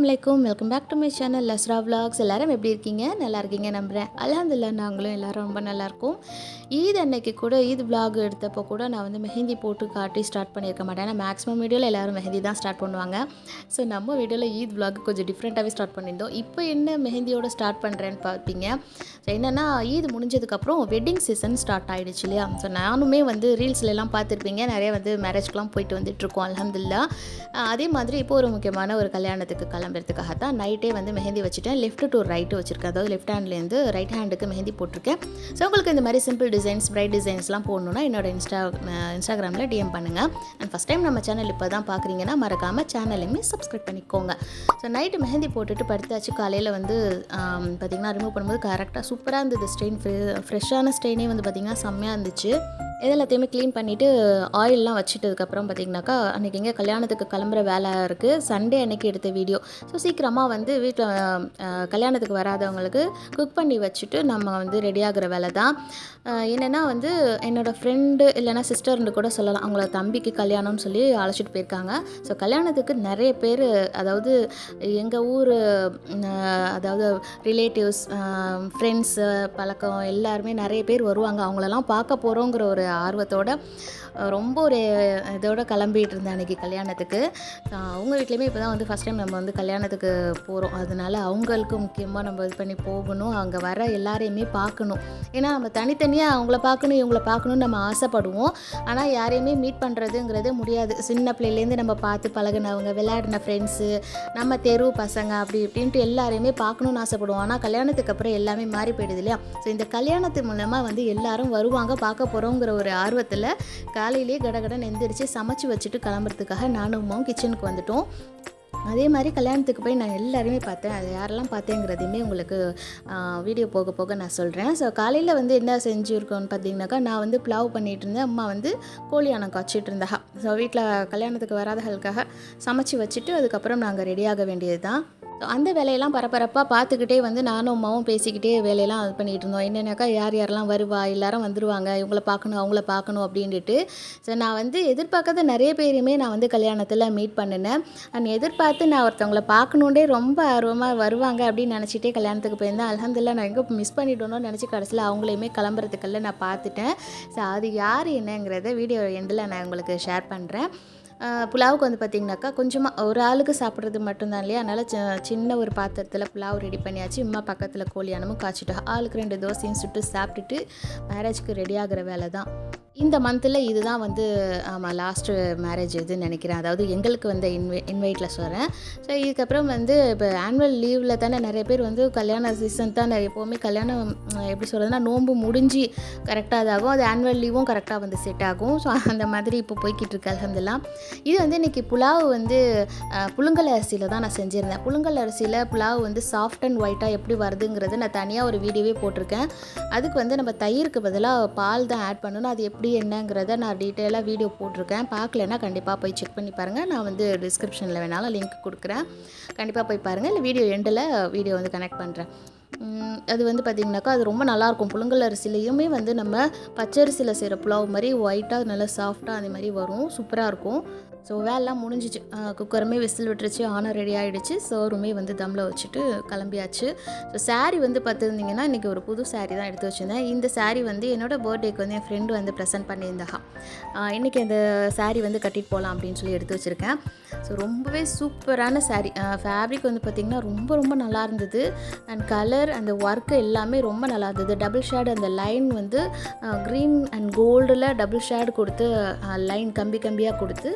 அஸ்ஸலாமுஅலைக்கும். Welcome back to my channel Lasra vlogs. எல்லாரும் எப்படி இருக்கீங்க? நல்லா இருக்கீங்க நம்புகிறேன். அல்ஹம்துலில்லாஹ் நாங்களும் எல்லாரும் ரொம்ப நல்லாயிருக்கோம். ஈத் அன்னைக்கு கூட ஈத் விலாக் எடுத்தப்போ கூட நான் வந்து மெஹந்தி போட்டு காட்டி ஸ்டார்ட் பண்ணியிருக்க மாட்டேன். ஏன்னா மேக்ஸிமம் வீடியோவில் எல்லோரும் மெஹந்தி தான் ஸ்டார்ட் பண்ணுவாங்க. ஸோ நம்ம வீடியோவில் ஈத் விலாக் கொஞ்சம் டிஃப்ரெண்ட்டாகவே ஸ்டார்ட் பண்ணியிருந்தோம். இப்போ என்ன மெஹந்தியோட ஸ்டார்ட் பண்ணுறேன்னு பார்ப்பீங்க. ஸோ என்னென்னா ஈத் முடிஞ்சதுக்கப்புறம் வெட்டிங் சீசன் ஸ்டார்ட் ஆகிடுச்சு இல்லையா. ஸோ நானுமே வந்து ரீல்ஸ்லாம் பார்த்துருப்பீங்க, நிறைய வந்து மேரேஜ்க்கெலாம் போயிட்டு வந்துட்டுருக்கோம் அல்ஹம்துலில்லாஹ். அதே மாதிரி இப்போ ஒரு முக்கியமான ஒரு கல்யாணத்துக்கு கிளம்புறதுக்காக தான் நைட்டே வந்து மெஹந்தி வச்சுட்டேன். லெஃப்ட் டு ரைட்டு வச்சுருக்கேன், அதாவது லெஃப்ட் ஹேண்ட்லேருந்து ரைட் ஹேண்டுக்கு மெஹந்தி போட்டிருக்கேன். ஸோ உங்களுக்கு இந்த மாதிரி சிம்பிள் டிசைன்ஸ், பிரைட் டிசைன்ஸ்லாம் போடணுன்னா என்னோட இன்ஸ்டாகிராமில் டிஎம் பண்ணுங்கள். அண்ட் ஃபஸ்ட் டைம் நம்ம சேனல் இப்போ தான் பார்க்குறீங்கன்னா மறக்காமல் சேனலையுமே சப்ஸ்கிரைப் பண்ணிக்கோங்க. ஸோ நைட்டு மெஹந்தி போட்டுட்டு படுத்தாச்சு. காலையில் வந்து பார்த்திங்கன்னா ரிமூவ் பண்ணும்போது கரெக்டாக சூப்பராக இருந்தது. ஸ்ட்ரெயின் ஃப்ரெஷ்ஷான ஸ்ட்ரெயினே வந்து பார்த்திங்கன்னா செம்மையாக இருந்துச்சு. எல்லாத்தையுமே க்ளீன் பண்ணிவிட்டு ஆயிலெலாம் வச்சுட்டதுக்கப்புறம் பார்த்திங்கனாக்கா அன்றைக்கி எங்கே கல்யாணத்துக்கு கிளம்புற வேலை இருக்குது. சண்டே அன்றைக்கி எடுத்த வீடியோ. ஸோ சீக்கிரமாக வந்து வீட்டில் கல்யாணத்துக்கு வராதவங்களுக்கு குக் பண்ணி வச்சுட்டு நம்ம வந்து ரெடியாகிற வேலை தான். என்னென்னா வந்து என்னோடய ஃப்ரெண்டு இல்லைனா சிஸ்டர்னு கூட சொல்லலாம், அவங்கள தம்பிக்கு கல்யாணம்னு சொல்லி அழைச்சிட்டு போயிருக்காங்க. ஸோ கல்யாணத்துக்கு நிறைய பேர், அதாவது எங்கள் ஊர், அதாவது ரிலேட்டிவ்ஸ், ஃப்ரெண்ட்ஸு, பழக்கம் எல்லாருமே நிறைய பேர் வருவாங்க. அவங்களெல்லாம் பார்க்க போகிறோங்கிற ஒரு ஆர்வத்தோட ரொம்ப ஒரு இதோட கிளம்பிகிட்டு இருந்தேன் அன்றைக்கி கல்யாணத்துக்கு. அவங்க வீட்லேயுமே இப்போ தான் வந்து ஃபஸ்ட் டைம் நம்ம வந்து கல்யாணத்துக்கு போகிறோம். அதனால அவங்களுக்கு முக்கியமாக நம்ம இது பண்ணி போகணும், அங்கே வர எல்லாரையுமே பார்க்கணும். ஏன்னா நம்ம தனித்தனியாக அவங்கள பார்க்கணும் இவங்கள பார்க்கணுன்னு நம்ம ஆசைப்படுவோம். ஆனால் யாரையுமே மீட் பண்ணுறதுங்கிறது முடியாது. சின்ன பிள்ளையிலேருந்து நம்ம பார்த்து பழகினவங்க, விளையாடின ஃப்ரெண்ட்ஸு, நம்ம தெரு பசங்க, அப்படி இப்படின்ட்டு எல்லாரையுமே பார்க்கணுன்னு ஆசைப்படுவோம். ஆனால் கல்யாணத்துக்கு அப்புறம் எல்லாமே மாறி போயிடுது இல்லையா. ஸோ இந்த கல்யாணத்து மூலமாக வந்து எல்லாரும் வருவாங்க, பார்க்க போகிறோங்கிற ஒரு ஆர்வத்தில் காலையிலே கடகடன்னு எந்திரிச்சு சமைச்சு வச்சுட்டு கிளம்புறதுக்காக நானும் அம்மாவும் கிச்சனுக்கு வந்துட்டோம். அதே மாதிரி கல்யாணத்துக்கு போய் நான் எல்லாருமே பார்த்தேன். அது யாரெல்லாம் பார்த்தேங்கிறதையுமே உங்களுக்கு வீடியோ போக போக நான் சொல்கிறேன். ஸோ காலையில் வந்து என்ன செஞ்சுருக்கோன்னு பார்த்தீங்கன்னாக்கா, நான் வந்து புலாவ் பண்ணிகிட்டு இருந்தேன், அம்மா வந்து கோழி அணம் காய்ச்சிட்டு இருந்தா. ஸோ வீட்டில் கல்யாணத்துக்கு வராதவர்களுக்காக சமைச்சு வச்சுட்டு அதுக்கப்புறம் நாங்கள் ரெடியாக வேண்டியது தான். ஸோ அந்த வேலையெல்லாம் பரபரப்பாக பார்த்துக்கிட்டே வந்து நானும் அம்மாவும் பேசிக்கிட்டே வேலையெல்லாம் இது பண்ணிகிட்டு இருந்தோம். என்னென்னாக்கா யார் யாரெல்லாம் வருவா, எல்லாரும் வந்துடுவாங்க, இவங்கள பார்க்கணும் அவங்கள பார்க்கணும் அப்படின்ட்டு. ஸோ நான் வந்து எதிர்பார்க்காத நிறைய பேருமே நான் வந்து கல்யாணத்தில் மீட் பண்ணினேன். எதிர்பார்த்து நான் ஒருத்தவங்கள பார்க்கணுண்டே ரொம்ப ஆர்வமாக வருவாங்க அப்படின்னு நினச்சிட்டே கல்யாணத்துக்கு போயிருந்தேன். அல்ஹம்துலில்லாஹ் நான் எங்கே மிஸ் பண்ணிட்டோன்னு நினச்சி கடைசியில் அவங்களையுமே கிளம்புறதுக்கெல்லாம் நான் பார்த்துட்டேன். ஸோ அது யார் என்னங்கிறத வீடியோ எண்டில் நான் உங்களுக்கு ஷேர் பண்ணுறேன். புலாவுக்கு வந்து பார்த்திங்கனாக்கா கொஞ்சமாக ஒரு ஆளுக்கு சாப்பிட்றது மட்டும்தான் இல்லையா. அதனால் சின்ன ஒரு பாத்திரத்தில் புலாவ் ரெடி பண்ணியாச்சு. அம்மா பக்கத்தில் கோழி அணமும் காய்ச்சிட்டு ஆளுக்கு 2 தோசையும் சுட்டு சாப்பிட்டுட்டு மேரேஜ்க்கு ரெடி ஆகிற வேலை தான். இந்த மந்தில் இதுதான் வந்து ஆமாம் லாஸ்ட்டு மேரேஜ் இதுன்னு நினைக்கிறேன். அதாவது எங்களுக்கு வந்து இன்வைட்டில் சொல்கிறேன். ஸோ இதுக்கப்புறம் வந்து இப்போ ஆனுவல் லீவில் தானே நிறைய பேர் வந்து கல்யாண சீசன் தான் எப்போவுமே கல்யாணம் எப்படி சொல்கிறதுனா நோன்பு முடிஞ்சு கரெக்டாக இதாகும், அது ஆனுவல் லீவும் கரெக்டாக வந்து செட் ஆகும். ஸோ அந்த மாதிரி இப்போ போய்கிட்டு இருக்கு அல்ஹம்துலில்லாஹ். இது வந்து இன்றைக்கி புலாவ் வந்து புழுங்கல் அரிசியில் தான் நான் செஞ்சுருந்தேன். புழுங்கல் அரிசியில் புலாவ் வந்து சாஃப்ட் அண்ட் ஒயிட்டாக எப்படி வருதுங்கிறது நான் தனியாக ஒரு வீடியோவே போட்டிருக்கேன். அதுக்கு வந்து நம்ம தயிருக்கு பதிலாக பால் தான் ஆட் பண்ணணும். அது எப்படி என்னங்கிறத நான் டீட்டெயிலாக வீடியோ போட்டிருக்கேன். பார்க்கலன்னா கண்டிப்பாக போய் செக் பண்ணி பாருங்கள். நான் வந்து டிஸ்கிரிப்ஷனில் வேணாலும் லிங்க் கொடுக்குறேன், கண்டிப்பாக போய் பாருங்கள். இல்லை வீடியோ எண்டில் வீடியோ வந்து கனெக்ட் பண்ணுறேன். அது வந்து பார்த்திங்கனாக்கா அது ரொம்ப நல்லாயிருக்கும். புழுங்கல் அரிசிலையுமே வந்து நம்ம பச்சரிசியில் செய்கிற புலாவ் மாதிரி ஒயிட்டாக நல்லா சாஃப்டாக அந்த மாதிரி வரும், சூப்பராக இருக்கும். ஸோ வேலைலாம் முடிஞ்சிச்சு. குக்கருமே விசில் விட்டுருச்சு, ஆனர் ரெடி ஆகிடுச்சு. சோறுமே வந்து தம்மில் வச்சுட்டு கிளம்பியாச்சு. ஸோ சாரீ வந்து பார்த்துருந்தீங்கன்னா இன்றைக்கி ஒரு புது சாரீ தான் எடுத்து வச்சுருந்தேன். இந்த சாரீ வந்து என்னோடய பர்த்டேக்கு வந்து என் ஃப்ரெண்டு வந்து ப்ரெசென்ட் பண்ணியிருந்தா. இன்றைக்கி அந்த சாரீ வந்து கட்டிட்டு போகலாம் அப்படின்னு சொல்லி எடுத்து வச்சுருக்கேன். ஸோ ரொம்பவே சூப்பரான சாரீ. ஃபேப்ரிக் வந்து பார்த்திங்கன்னா ரொம்ப ரொம்ப நல்லா இருந்தது. அண்ட் கலர் அந்த ஒர்க்கு எல்லாமே ரொம்ப நல்லா இருந்தது. டபுள் ஷேடு அந்த லைன் வந்து க்ரீன் அண்ட் கோல்டில் டபுள் ஷேடு கொடுத்து லைன் கம்பி கம்பியாக கொடுத்து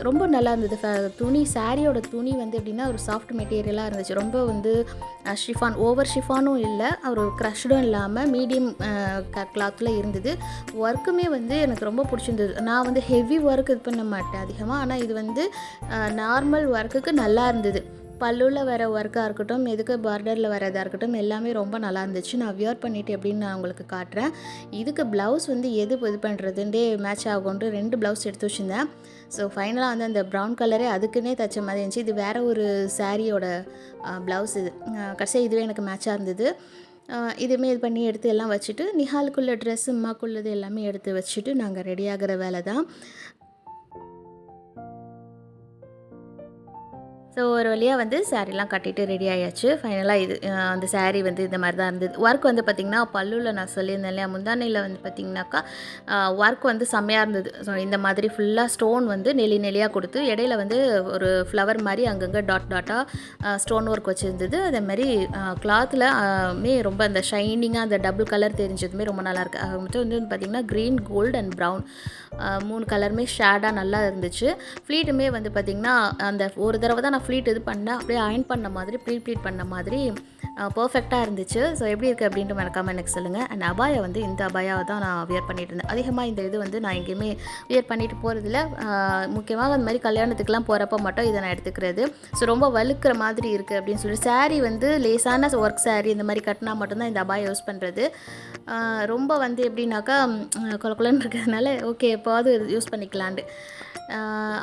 ரொம்ப நல்லா இருந்தது. துணி சாரியோட துணி வந்து எப்படின்னா ஒரு சாஃப்ட் மெட்டீரியலாக இருந்துச்சு. ரொம்ப வந்து ஷிஃபான், ஓவர் ஷிஃபானும் இல்லை, ஒரு க்ரஷ்டும் இல்லாமல் மீடியம் கிளாத்தில் இருந்தது. ஒர்க்குமே வந்து எனக்கு ரொம்ப பிடிச்சிருந்தது. நான் வந்து ஹெவி ஒர்க் இது பண்ண மாட்டேன் அதிகமாக, ஆனால் இது வந்து நார்மல் ஒர்க்குக்கு நல்லா இருந்தது. பல்லுவில் வர ஒர்க்காக இருக்கட்டும், எதுக்கு பார்டரில் வரதாக இருக்கட்டும், எல்லாமே ரொம்ப நல்லா இருந்துச்சு. நான் வியர் பண்ணிவிட்டு எப்படின்னு நான் உங்களுக்கு காட்டுறேன். இதுக்கு ப்ளவுஸ் வந்து எது இது பண்ணுறதுன்றே மேட்ச் ஆகும்ட்டு 2 ப்ளவுஸ் எடுத்து வச்சுருந்தேன். ஸோ ஃபைனலாக வந்து அந்த ப்ரௌன் கலரே அதுக்குன்னே தைச்ச மாதிரி இருந்துச்சு. இது வேறு ஒரு சாரியோட ப்ளவுஸ். இது கடைசியாக இதுவே எனக்கு மேட்சாக இருந்தது. இதுவுமே இது பண்ணி எடுத்து எல்லாம் வச்சுட்டு நிஹாலுக்குள்ள ட்ரெஸ்ஸு அம்மாக்குள்ளது எல்லாமே எடுத்து வச்சுட்டு நாங்கள் ரெடி ஆகிற வேலை தான். ஸோ ஒரு வழியாக வந்து சாரீலாம் கட்டிட்டு ரெடி ஆயாச்சு. ஃபைனலாக இது அந்த சாரீ வந்து இந்த மாதிரி தான் இருந்தது. ஒர்க் வந்து பார்த்திங்கன்னா பல்லுவில் நான் சொல்லியிருந்தேன் இல்லையா, முந்தானையில் வந்து பார்த்திங்கனாக்கா ஒர்க் வந்து செம்மையாக இருந்தது. ஸோ இந்த மாதிரி ஃபுல்லாக ஸ்டோன் வந்து நெளி நெளியாக கொடுத்து இடையில வந்து ஒரு ஃப்ளவர் மாதிரி அங்கங்கே டாட் டாட்டாக ஸ்டோன் ஒர்க் வச்சுருந்தது. அதேமாதிரி கிளாத்தில் ரொம்ப அந்த ஷைனிங்காக அந்த டபுள் கலர் தெரிஞ்சதுமே ரொம்ப நல்லாயிருக்கு. அது மட்டும் வந்து பார்த்திங்கன்னா க்ரீன், கோல்டு அண்ட் ப்ரௌன் 3 கலருமே ஷேடாக நல்லா இருந்துச்சு. ஃப்ளீட்டுமே வந்து பார்த்திங்கன்னா அந்த ஒரு தடவை தான் நான் ஃப்ளீட் இது பண்ணேன். அப்படியே அயர்ன் பண்ண மாதிரி ப்ளீட் பண்ண மாதிரி பர்ஃபெக்டாக இருந்துச்சு. ஸோ எப்படி இருக்குது அப்படின்ட்டு மறக்காமல் எனக்கு சொல்லுங்கள். அண்ட் அபாயா வந்து இந்த அபாயாவை தான் நான் வியர் பண்ணிகிட்டு இருந்தேன். அதிகமாக இந்த இது வந்து நான் எங்கேயுமே வியர் பண்ணிட்டு போகிறதில்ல. முக்கியமாக அந்த மாதிரி கல்யாணத்துக்குலாம் போகிறப்ப மட்டும் இதை நான் எடுத்துக்கிறது. ஸோ ரொம்ப வழுக்கிற மாதிரி இருக்குது அப்படின்னு சொல்லி சாரீ வந்து லேசான ஒர்க் சாரீ இந்த மாதிரி கட்டினா மட்டும்தான் இந்த அபாயா யூஸ் பண்ணுறது. ரொம்ப வந்து எப்படின்னாக்கா குலக்குலன்னு இருக்கிறதுனால ஓகே எப்போவாது யூஸ் பண்ணிக்கலான்ட்டு.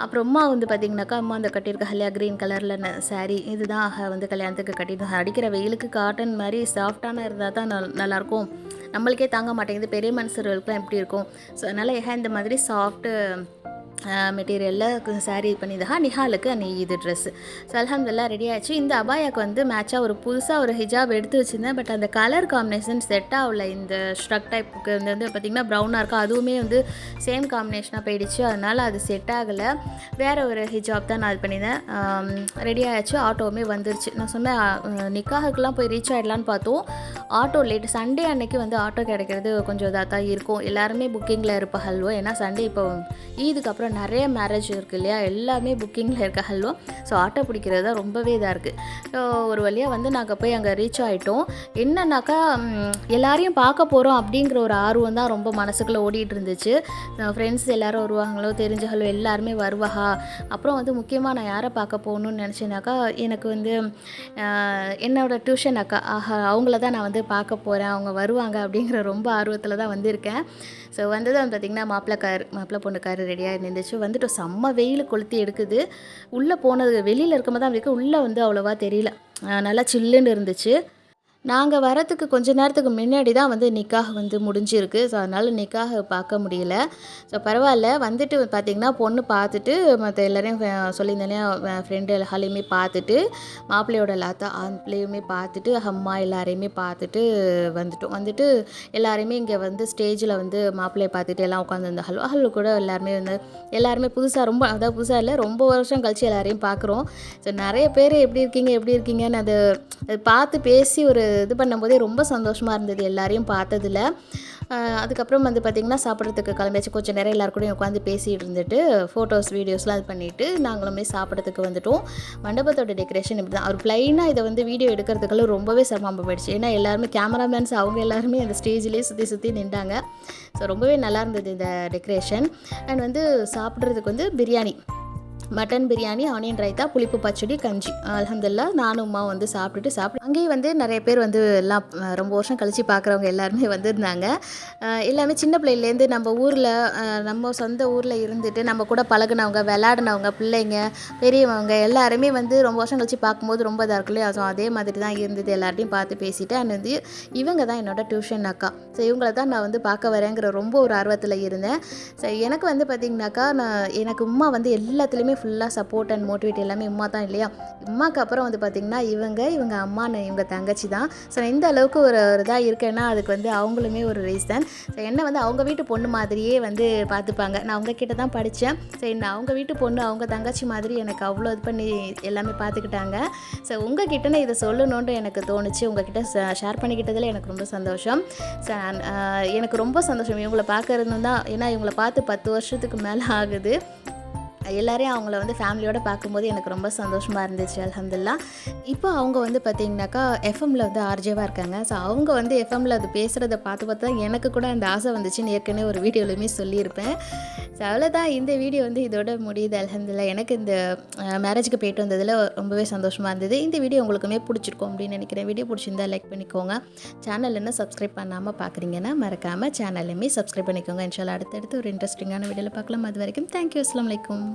அப்புறம் அம்மா வந்து பார்த்திங்கனாக்கா அம்மா அந்த கட்டியிருக்க இல்லையா க்ரீன் கலரில் சாரீ இதுதான் வந்து கல்யாணத்துக்கு கட்டிட்டு அடிக்கிற வெயிலுக்கு காட்டன் மாதிரி சாஃப்டான இருந்தால் தான் நல்லாயிருக்கும். நம்மளுக்கே தாங்க மாட்டேங்குது, பெரிய மனுஷர்களுக்குலாம் எப்படி இருக்கும். ஸோ அதனால் இந்த மாதிரி சாஃப்ட்டு மெட்டீரியலில் சாரீ பண்ணியிருந்தா நிஹாலுக்கு இது ட்ரெஸ்ஸு. ஸோ அல்ஹம்துலில்லாஹ் ரெடி ஆச்சு. இந்த அபாயாவுக்கு வந்து மேட்சாக ஒரு புதுசாக ஒரு ஹிஜாப் எடுத்து வச்சுருந்தேன். பட் அந்த கலர் காம்பினேஷன் செட் ஆகல. இந்த ஸ்ட்ரக் டைப்புக்கு வந்து பார்த்திங்கன்னா ப்ரௌனாக இருக்கும், அதுவுமே வந்து சேம் காம்பினேஷனாக போயிடுச்சு. அதனால் அது செட் ஆகலை. வேறு ஒரு ஹிஜாப் தான் நான் இது பண்ணியிருந்தேன். ரெடி ஆகிடுச்சு. ஆட்டோவுமே வந்துருச்சு. நான் சொன்னேன் நிக்காஹுக்கெலாம் போய் ரீச் ஆகிடலான்னு பார்த்தோம். Auto late. சண்டே அன்னைக்கு வந்து ஆட்டோ கிடைக்கிறது கொஞ்சம் இதாக தான் இருக்கும். எல்லாருமே புக்கிங்கில் இருப்பாகல்வோ. ஏன்னா சண்டே இப்போ ஈதுக்கு அப்புறம் நிறைய மேரேஜ் இருக்குது இல்லையா, எல்லாமே புக்கிங்கில் இருக்க ஹல்வோ. ஸோ ஆட்டோ பிடிக்கிறது தான் ரொம்பவே இதாக இருக்குது. ஸோ ஒரு வழியாக வந்து நாங்கள் போய் அங்கே ரீச் ஆகிட்டோம். என்னன்னாக்கா எல்லாரையும் பார்க்க போகிறோம் அப்படிங்கிற ஒரு ஆர்வம் தான் ரொம்ப மனசுக்குள்ளே ஓடிட்டு இருந்துச்சு. ஃப்ரெண்ட்ஸ் எல்லோரும் வருவாங்களோ, தெரிஞ்சகளோ எல்லாருமே வருவாகா. அப்புறம் வந்து முக்கியமாக நான் யாரை பார்க்க போகணுன்னு நினச்சேனாக்கா எனக்கு வந்து என்னோடய டியூஷன் அக்கா அவங்கள தான் நான் வந்து பார்க்க போகிறேன், அவங்க வருவாங்க அப்படிங்கிற ரொம்ப ஆர்வத்தில் தான் வந்திருக்கேன். ஸோ வந்தது வந்து பார்த்திங்கன்னா மாப்பிள்ளை பொண்ணு கார் ரெடியாக இருந்துச்சு. வந்துட்டு செம்ம வெயில் கொளுத்தி எடுக்குது. உள்ளே போனது வெளியில் இருக்கும்போது தான் இருக்குது, உள்ளே வந்து அவ்வளோவா தெரியல, நல்லா சில்லுன்னு இருந்துச்சு. நாங்கள் வரத்துக்கு கொஞ்ச நேரத்துக்கு முன்னாடி தான் வந்து நிக்காஹ் வந்து முடிஞ்சிருக்கு. ஸோ அதனால் நிக்காஹ் பார்க்க முடியல. ஸோ பரவாயில்ல. வந்துட்டு பார்த்திங்கன்னா பொண்ணு பார்த்துட்டு மற்ற எல்லோரையும் சொல்லியிருந்தேனே ஃப்ரெண்டு எல்லாரையுமே பார்த்துட்டு மாப்பிள்ளையோட எல்லாத்தா ஆண்பிள்ளையுமே பார்த்துட்டு அம்மா எல்லாரையுமே பார்த்துட்டு வந்துட்டோம். வந்துட்டு எல்லாருமே இங்கே வந்து ஸ்டேஜில் வந்து மாப்பிள்ளையை பார்த்துட்டு எல்லாம் உட்காந்துருந்த ஹல்வா கூட எல்லாருமே புதுசாக அதாவது புதுசாக இல்லை, ரொம்ப வருஷம் கழிச்சு எல்லாரையும் பார்க்குறோம். ஸோ நிறைய பேர் எப்படி இருக்கீங்கன்னு அது பார்த்து பேசி ஒரு இது பண்ணும்போதே ரொம்ப சந்தோஷமாக இருந்தது எல்லாரையும் பார்த்ததில். அதுக்கப்புறம் வந்து பார்த்திங்கன்னா சாப்பிட்றதுக்கு கிளம்பியாச்சு. கொஞ்சம் நேரம் எல்லாரும் கூடயும் உட்காந்து பேசிகிட்டு இருந்துட்டு ஃபோட்டோஸ் வீடியோஸ்லாம் இது பண்ணிவிட்டு நாங்களுமே சாப்பிட்றதுக்கு வந்துட்டோம். மண்டபத்தோட டெக்கரேஷன் இப்படி தான். அவர் ப்ளைனாக இதை வந்து வீடியோ எடுக்கிறதுக்குள்ள ரொம்பவே சிரமமாக போயிடுச்சு. ஏன்னா எல்லாருமே கேமராமேன்ஸ் அவங்க எல்லாருமே அந்த ஸ்டேஜ்லேயே சுற்றி நின்றாங்க. ஸோ ரொம்பவே நல்லா இருந்தது இந்த டெக்கரேஷன். அண்ட் வந்து சாப்பிட்றதுக்கு வந்து பிரியாணி, மட்டன் பிரியாணி, ஆனியன் ரைத்தா, புளிப்பு பச்சடி, கஞ்சி. அல்ஹம்துலில்லாஹ் நானும் அம்மா வந்து சாப்பிட்டு அங்கேயே வந்து நிறைய பேர் வந்து எல்லாம் ரொம்ப வருஷம் கழித்து பார்க்குறவங்க எல்லாருமே வந்திருந்தாங்க. எல்லாமே சின்ன பிள்ளையிலேருந்து நம்ம ஊரில் நம்ம சொந்த ஊரில் இருந்துட்டு நம்ம கூட பழகுனவங்க, விளையாடினவங்க, பிள்ளைங்க, பெரியவங்க எல்லாருமே வந்து ரொம்ப வருஷம் கழித்து பார்க்கும்போது ரொம்ப இதாக இருக்குல்லையா. ஸோ அதே மாதிரி தான் இருந்தது. எல்லார்ட்டையும் பார்த்து பேசிவிட்டு அண்ட் வந்து இவங்க தான் என்னோடய டியூஷன் அக்கா. ஸோ இவங்கள தான் நான் வந்து பார்க்க வரேங்கிற ரொம்ப ஒரு ஆர்வத்தில் இருந்தேன். ஸோ எனக்கு வந்து பார்த்திங்கனாக்கா எனக்கு உம்மா வந்து எல்லாத்துலேயுமே ஃபுல்லாக சப்போர்ட் அண்ட் மோட்டிவேட் எல்லாமே உம்மா தான் இல்லையா. உம்மாக்கு அப்புறம் வந்து பார்த்திங்கன்னா இவங்க அம்மா, இவங்க தங்கச்சி தான். ஸோ இந்த அளவுக்கு ஒரு இதாக இருக்கேன்னா அதுக்கு வந்து அவங்களுமே ஒரு ரீசன். ஸோ என்னை வந்து அவங்க வீட்டு பொண்ணு மாதிரியே வந்து பார்த்துப்பாங்க. நான் அவங்கக்கிட்ட தான் படித்தேன். ஸோ என்ன அவங்க வீட்டு பொண்ணு அவங்க தங்கச்சி மாதிரி எனக்கு அவ்வளோ இது பண்ணி எல்லாமே பார்த்துக்கிட்டாங்க. ஸோ உங்ககிட்ட நான் இதை சொல்லணுன்ட்டு எனக்கு தோணுச்சு. உங்ககிட்ட ஷேர் பண்ணிக்கிட்டதில் எனக்கு ரொம்ப சந்தோஷம். ஸோ எனக்கு ரொம்ப சந்தோஷம் இவங்களை பார்க்கறது தான். ஏன்னா இவங்களை பார்த்து 10 வருஷத்துக்கு மேலே ஆகுது. எல்லாரையும் அவங்கள வந்து ஃபேமிலியோடு பார்க்கும்போது எனக்கு ரொம்ப சந்தோஷமாக இருந்துச்சு. அல்ஹம்துலில்லாஹ். இப்போ அவங்க வந்து பார்த்திங்கனாக்கா எஃப்எம்மில் வந்து ஆர்ஜேவாக இருக்காங்க. ஸோ அவங்க வந்து எஃப்எம்மில் அது பேசுகிறத பார்த்து தான் எனக்கு கூட அந்த ஆசை வந்துச்சுன்னு ஏற்கனவே ஒரு வீடியோலையுமே சொல்லியிருப்பேன். ஸோ அவ்வளோதான், இந்த வீடியோ வந்து இதோட முடியுது. அல்ஹம்துலில்லாஹ். எனக்கு இந்த மேரேஜுக்கு போயிட்டு வந்ததில் ரொம்பவே சந்தோஷமாக இருந்தது. இந்த வீடியோ உங்களுக்குமே பிடிச்சிருக்கும் அப்படின்னு நினைக்கிறேன். வீடியோ பிடிச்சிருந்தா லைக் பண்ணிக்கோங்க. சேனல் என்ன சப்ஸ்கிரைப் பண்ணாமல் பார்க்குறீங்கன்னா மறக்காமல் சேனல்லையுமே சப்ஸ்கிரைப் பண்ணிக்கோங்க. இன்ஷால்லா அடுத்தடுத்து ஒரு இன்ட்ரெஸ்டிங்கான வீடியோவில் பார்க்கலாம். அது வரைக்கும் தேங்க்யூ. அஸ்ஸலாமு அலைக்கும்.